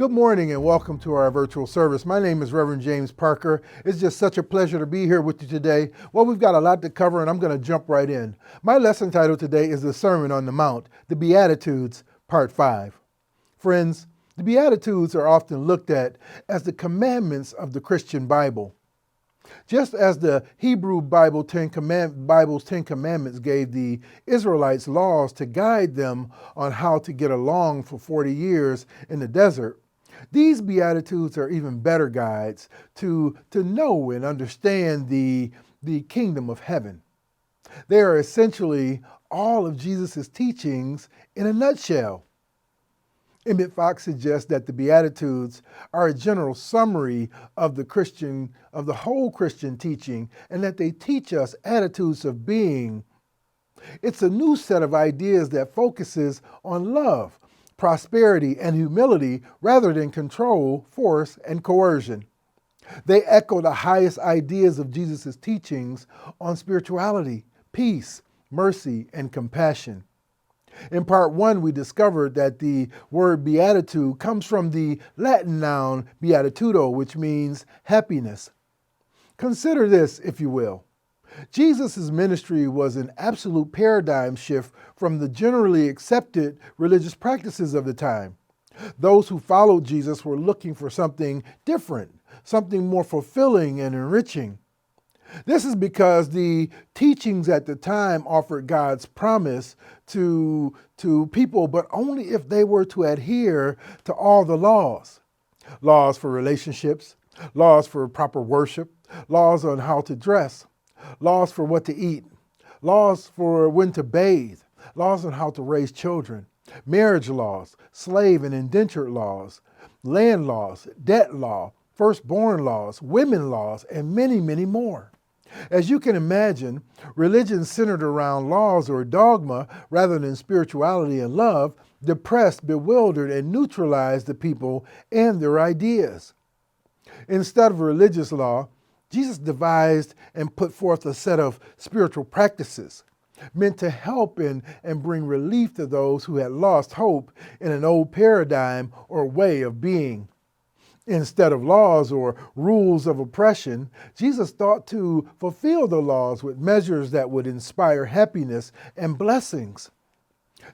Good morning and welcome to our virtual service. My name is Reverend James Parker. It's just such a pleasure to be here with you today. Well, we've got a lot to cover and I'm going to jump right in. My lesson title today is the Sermon on the Mount, the Beatitudes, Part 5. Friends, the Beatitudes are often looked at as the commandments of the Christian Bible. Just as the Hebrew Bible's Ten Commandments gave the Israelites laws to guide them on how to get along for 40 years in the desert, these Beatitudes are even better guides to know and understand the kingdom of heaven. They are essentially all of Jesus' teachings in a nutshell. Emmet Fox suggests that the Beatitudes are a general summary of the whole Christian teaching, and that they teach us attitudes of being. It's a new set of ideas that focuses on love, prosperity, and humility rather than control, force, and coercion. They echo the highest ideas of Jesus' teachings on spirituality, peace, mercy, and compassion. In part 1, we discovered that the word beatitude comes from the Latin noun beatitudo, which means happiness. Consider this, if you will. Jesus' ministry was an absolute paradigm shift from the generally accepted religious practices of the time. Those who followed Jesus were looking for something different, something more fulfilling and enriching. This is because the teachings at the time offered God's promise to people, but only if they were to adhere to all the laws. Laws for relationships, laws for proper worship, laws on how to dress, laws for what to eat, laws for when to bathe, laws on how to raise children, marriage laws, slave and indentured laws, land laws, debt law, firstborn laws, women laws, and many, many more. As you can imagine, religion centered around laws or dogma rather than spirituality and love depressed, bewildered, and neutralized the people and their ideas. Instead of religious law, Jesus devised and put forth a set of spiritual practices meant to help and bring relief to those who had lost hope in an old paradigm or way of being. Instead of laws or rules of oppression, Jesus thought to fulfill the laws with measures that would inspire happiness and blessings.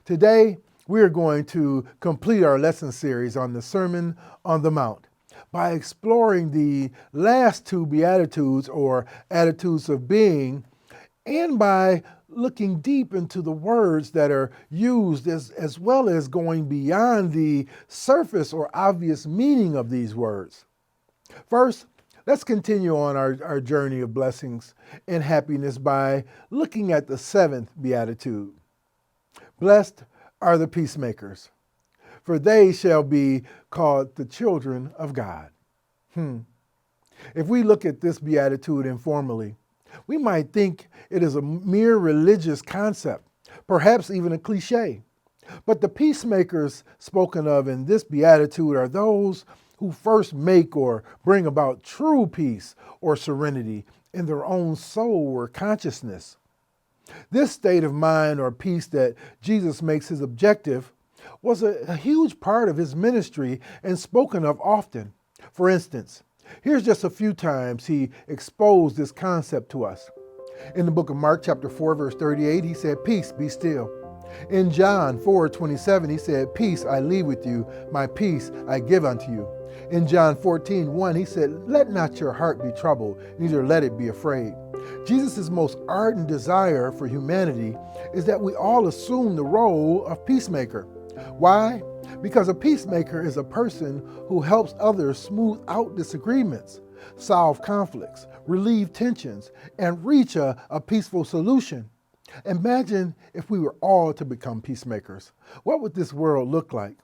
Today, we are going to complete our lesson series on the Sermon on the Mount by exploring the last two Beatitudes or attitudes of being, and by looking deep into the words that are used as well as going beyond the surface or obvious meaning of these words. First, let's continue on our journey of blessings and happiness by looking at the seventh Beatitude. Blessed are the peacemakers, for they shall be called the children of God. If we look at this Beatitude informally, we might think it is a mere religious concept, perhaps even a cliche. But the peacemakers spoken of in this beatitude are those who first make or bring about true peace or serenity in their own soul or consciousness. This state of mind or peace that Jesus makes his objective was a huge part of his ministry and spoken of often. For instance, here's just a few times he exposed this concept to us. In the book of Mark chapter 4, verse 38, he said, "Peace, be still." In John 4:27, he said, "Peace I leave with you, my peace I give unto you." In John 14:1, he said, "Let not your heart be troubled, neither let it be afraid." Jesus' most ardent desire for humanity is that we all assume the role of peacemaker. Why? Because a peacemaker is a person who helps others smooth out disagreements, solve conflicts, relieve tensions, and reach a peaceful solution. Imagine if we were all to become peacemakers. What would this world look like?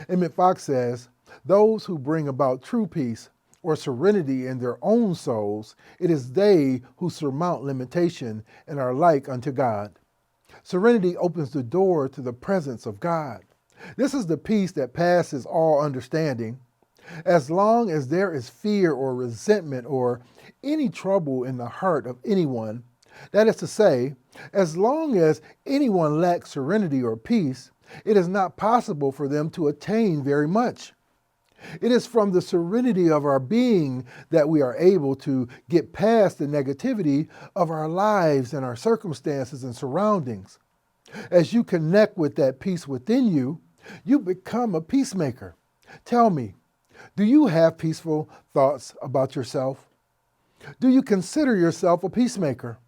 Emmet Fox says, those who bring about true peace or serenity in their own souls, it is they who surmount limitation and are like unto God. Serenity opens the door to the presence of God. This is the peace that passes all understanding. As long as there is fear or resentment or any trouble in the heart of anyone, that is to say, as long as anyone lacks serenity or peace, it is not possible for them to attain very much. It is from the serenity of our being that we are able to get past the negativity of our lives and our circumstances and surroundings. As you connect with that peace within you, you become a peacemaker. Tell me, do you have peaceful thoughts about yourself? Do you consider yourself a peacemaker?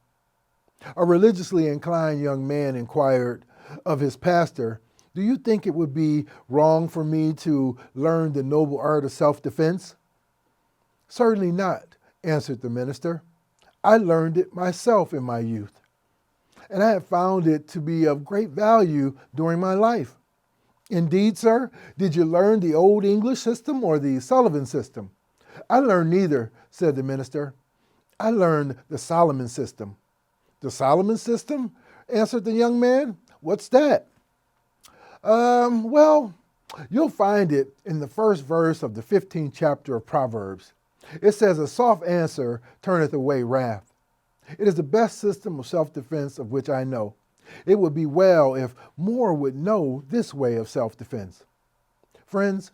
A religiously inclined young man inquired of his pastor, "Do you think it would be wrong for me to learn the noble art of self-defense?" "Certainly not," answered the minister. "I learned it myself in my youth, and I have found it to be of great value during my life." "Indeed, sir? Did you learn the Old English system or the Sullivan system?" "I learned neither," said the minister. "I learned the Solomon system." "The Solomon system?" answered the young man. "What's that?" Well, you'll find it in the first verse of the 15th chapter of Proverbs. It says, "A soft answer turneth away wrath." It is the best system of self-defense of which I know. It would be well if more would know this way of self-defense. Friends,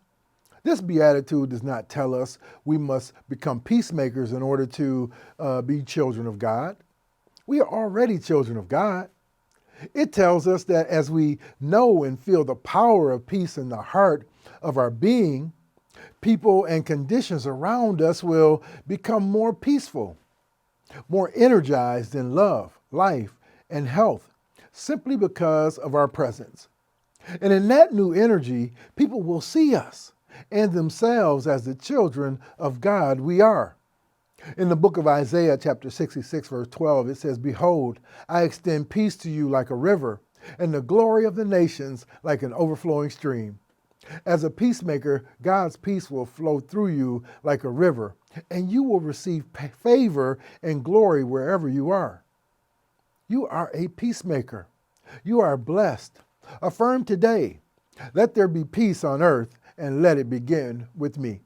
this beatitude does not tell us we must become peacemakers in order to be children of God. We are already children of God. It tells us that as we know and feel the power of peace in the heart of our being, people and conditions around us will become more peaceful, more energized in love, life, and health, simply because of our presence. And in that new energy, people will see us and themselves as the children of God we are. In the book of Isaiah, chapter 66, verse 12, it says, "Behold, I extend peace to you like a river, and the glory of the nations like an overflowing stream." As a peacemaker, God's peace will flow through you like a river, and you will receive favor and glory wherever you are. You are a peacemaker. You are blessed. Affirm today, "Let there be peace on earth, and let it begin with me."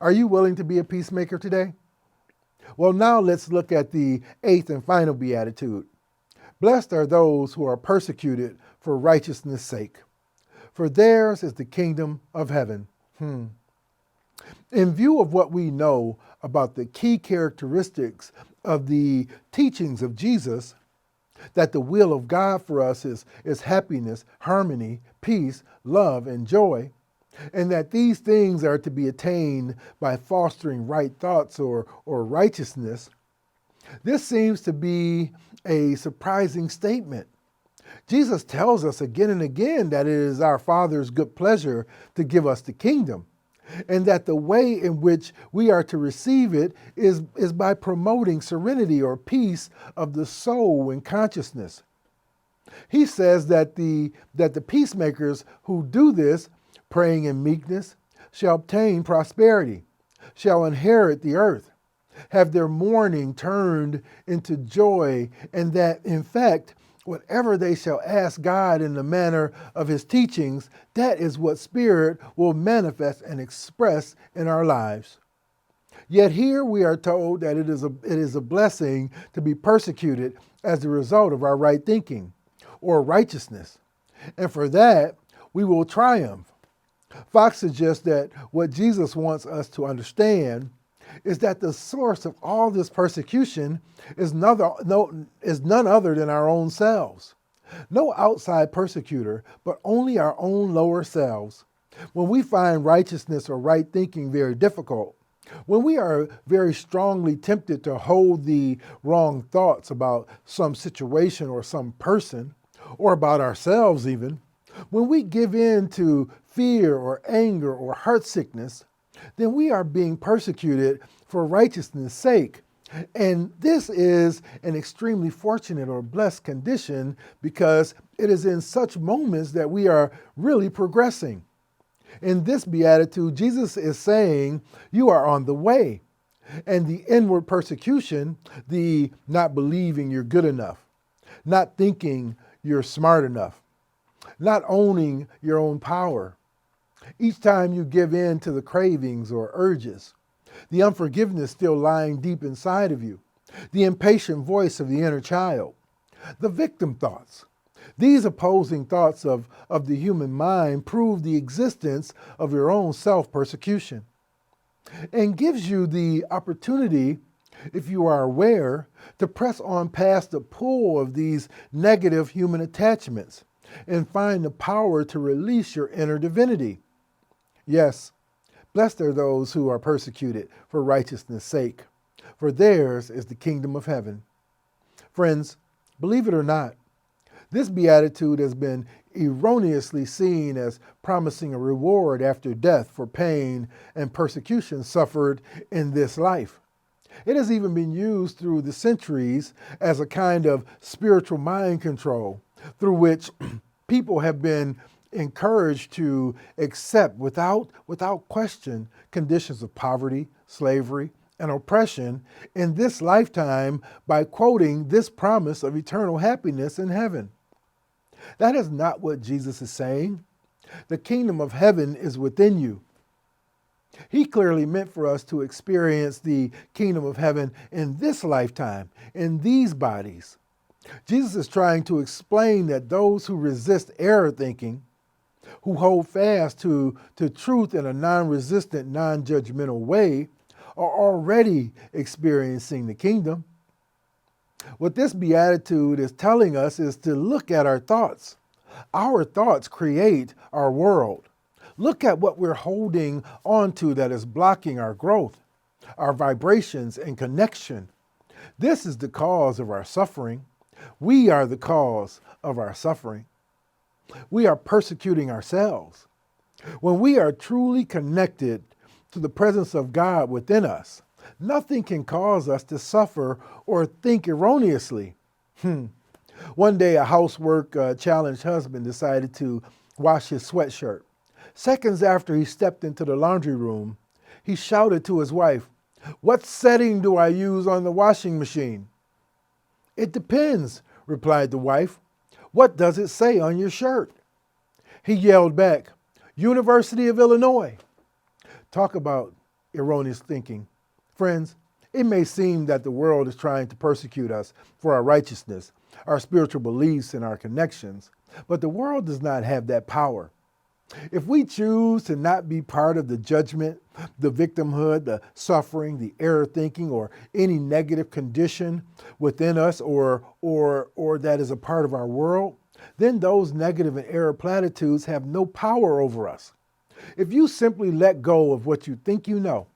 Are you willing to be a peacemaker today? Well, now let's look at the 8th and final beatitude. "Blessed are those who are persecuted for righteousness' sake, for theirs is the kingdom of heaven." In view of what we know about the key characteristics of the teachings of Jesus, that the will of God for us is happiness, harmony, peace, love, and joy, and that these things are to be attained by fostering right thoughts or righteousness, this seems to be a surprising statement. Jesus tells us again and again that it is our Father's good pleasure to give us the kingdom, and that the way in which we are to receive it is by promoting serenity or peace of the soul and consciousness. He says that the peacemakers who do this, praying in meekness, shall obtain prosperity, shall inherit the earth, have their mourning turned into joy, and that, in fact, whatever they shall ask God in the manner of his teachings, that is what Spirit will manifest and express in our lives. Yet here we are told that it is a blessing to be persecuted as a result of our right thinking or righteousness. And for that, we will triumph. Fox suggests that what Jesus wants us to understand is that the source of all this persecution is none other than our own selves. No outside persecutor, but only our own lower selves. When we find righteousness or right thinking very difficult, when we are very strongly tempted to hold the wrong thoughts about some situation or some person, or about ourselves even, when we give in to fear or anger or heart sickness, then we are being persecuted for righteousness' sake. And this is an extremely fortunate or blessed condition because it is in such moments that we are really progressing. In this beatitude, Jesus is saying you are on the way. And the inward persecution, the not believing you're good enough, not thinking you're smart enough, not owning your own power, each time you give in to the cravings or urges, the unforgiveness still lying deep inside of you, the impatient voice of the inner child, the victim thoughts, These opposing thoughts of the human mind prove the existence of your own self-persecution and gives you the opportunity, if you are aware, to press on past the pull of these negative human attachments and find the power to release your inner divinity. Yes, blessed are those who are persecuted for righteousness' sake, for theirs is the kingdom of heaven. Friends, believe it or not, this beatitude has been erroneously seen as promising a reward after death for pain and persecution suffered in this life. It has even been used through the centuries as a kind of spiritual mind control through which people have been encouraged to accept without question conditions of poverty, slavery, and oppression in this lifetime by quoting this promise of eternal happiness in heaven. That is not what Jesus is saying. The kingdom of heaven is within you. He clearly meant for us to experience the kingdom of heaven in this lifetime, in these bodies. Jesus is trying to explain that those who resist error thinking, who hold fast to truth in a non-resistant, non-judgmental way, are already experiencing the kingdom. What this beatitude is telling us is to look at our thoughts. Our thoughts create our world. Look at what we're holding onto that is blocking our growth, our vibrations and connection. This is the cause of our suffering. We are the cause of our suffering. We are persecuting ourselves. When we are truly connected to the presence of God within us, nothing can cause us to suffer or think erroneously. One day, a housework challenged husband decided to wash his sweatshirt. Seconds after he stepped into the laundry room, he shouted to his wife, "What setting do I use on the washing machine?" "It depends," replied the wife. "What does it say on your shirt?" He yelled back, "University of Illinois." Talk about erroneous thinking. Friends, it may seem that the world is trying to persecute us for our righteousness, our spiritual beliefs, and our connections, but the world does not have that power. If we choose to not be part of the judgment, the victimhood, the suffering, the error thinking, or any negative condition within us or that is a part of our world, then those negative and error platitudes have no power over us. If you simply let go of what you think you know,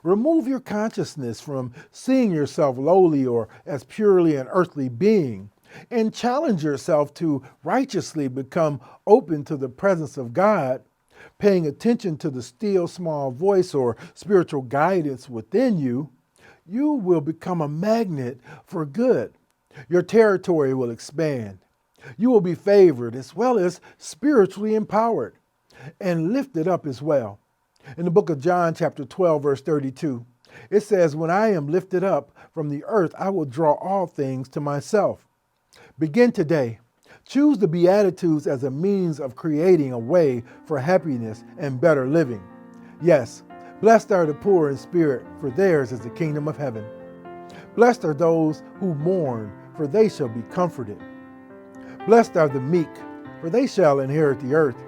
remove your consciousness from seeing yourself lowly or as purely an earthly being, and challenge yourself to righteously become open to the presence of God, paying attention to the still small voice or spiritual guidance within you, you will become a magnet for good. Your territory will expand. You will be favored as well as spiritually empowered and lifted up as well. In the book of John, chapter 12, verse 32, it says, "When I am lifted up from the earth, I will draw all things to myself." Begin today. Choose the Beatitudes as a means of creating a way for happiness and better living. Yes, blessed are the poor in spirit, for theirs is the kingdom of heaven. Blessed are those who mourn, for they shall be comforted. Blessed are the meek, for they shall inherit the earth.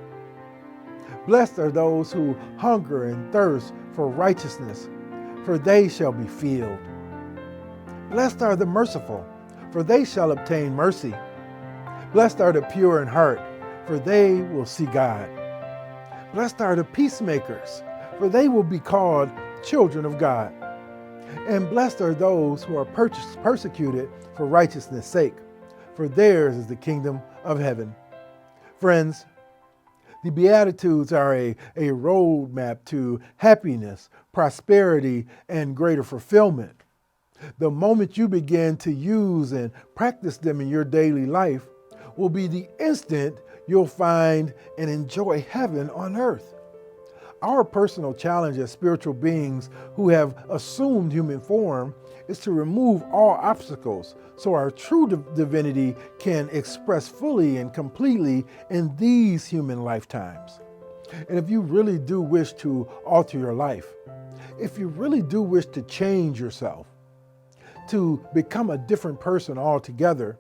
Blessed are those who hunger and thirst for righteousness, for they shall be filled. Blessed are the merciful, for they shall obtain mercy. Blessed are the pure in heart, for they will see God. Blessed are the peacemakers, for they will be called children of God. And blessed are those who are persecuted for righteousness' sake, for theirs is the kingdom of heaven. Friends, the Beatitudes are a roadmap to happiness, prosperity, and greater fulfillment. The moment you begin to use and practice them in your daily life will be the instant you'll find and enjoy heaven on earth. Our personal challenge as spiritual beings who have assumed human form is to remove all obstacles so our true divinity can express fully and completely in these human lifetimes. And if you really do wish to alter your life, if you really do wish to change yourself, to become a different person altogether,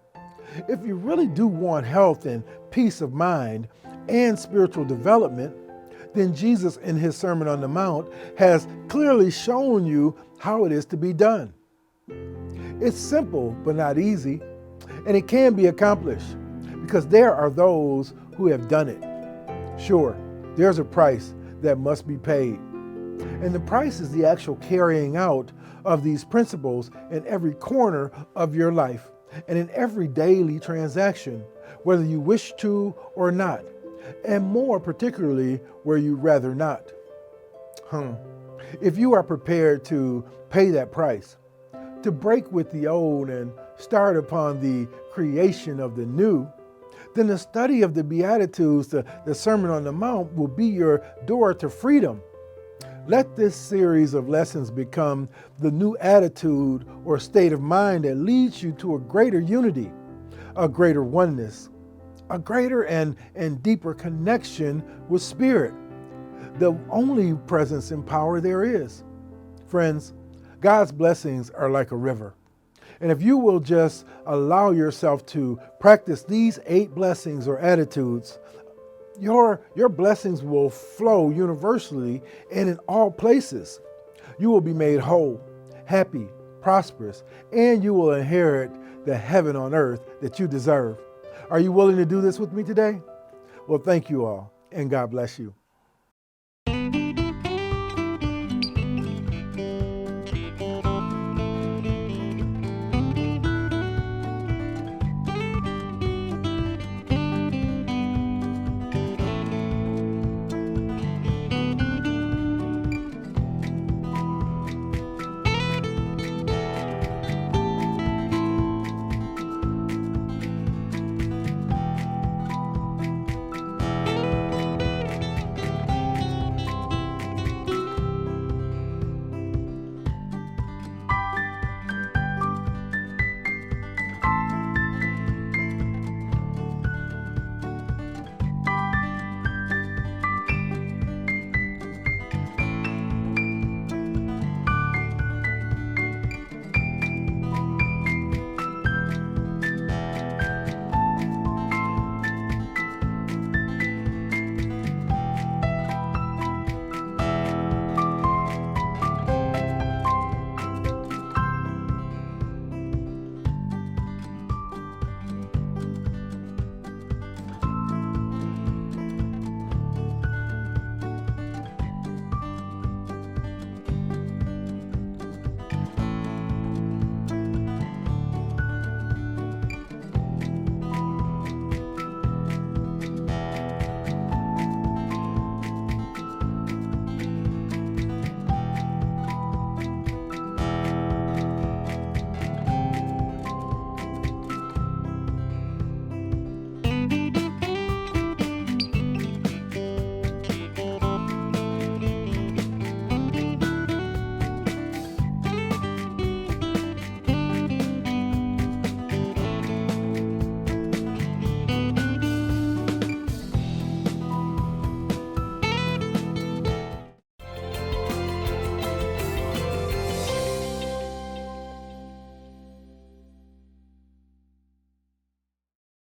If you really do want health and peace of mind and spiritual development, then Jesus in his Sermon on the Mount has clearly shown you how it is to be done. It's simple but not easy, and it can be accomplished because there are those who have done it. Sure, there's a price that must be paid, and the price is the actual carrying out of these principles in every corner of your life and in every daily transaction, whether you wish to or not, and more particularly where you rather not. If you are prepared to pay that price, to break with the old and start upon the creation of the new, then the study of the Beatitudes, the Sermon on the Mount, will be your door to freedom. Let this series of lessons become the new attitude or state of mind that leads you to a greater unity, a greater oneness, a greater and deeper connection with Spirit, the only presence and power there is. Friends, God's blessings are like a river. And if you will just allow yourself to practice these 8 blessings or attitudes, your blessings will flow universally and in all places. You will be made whole, happy, prosperous, and you will inherit the heaven on earth that you deserve. Are you willing to do this with me today? Well, thank you all, and God bless you.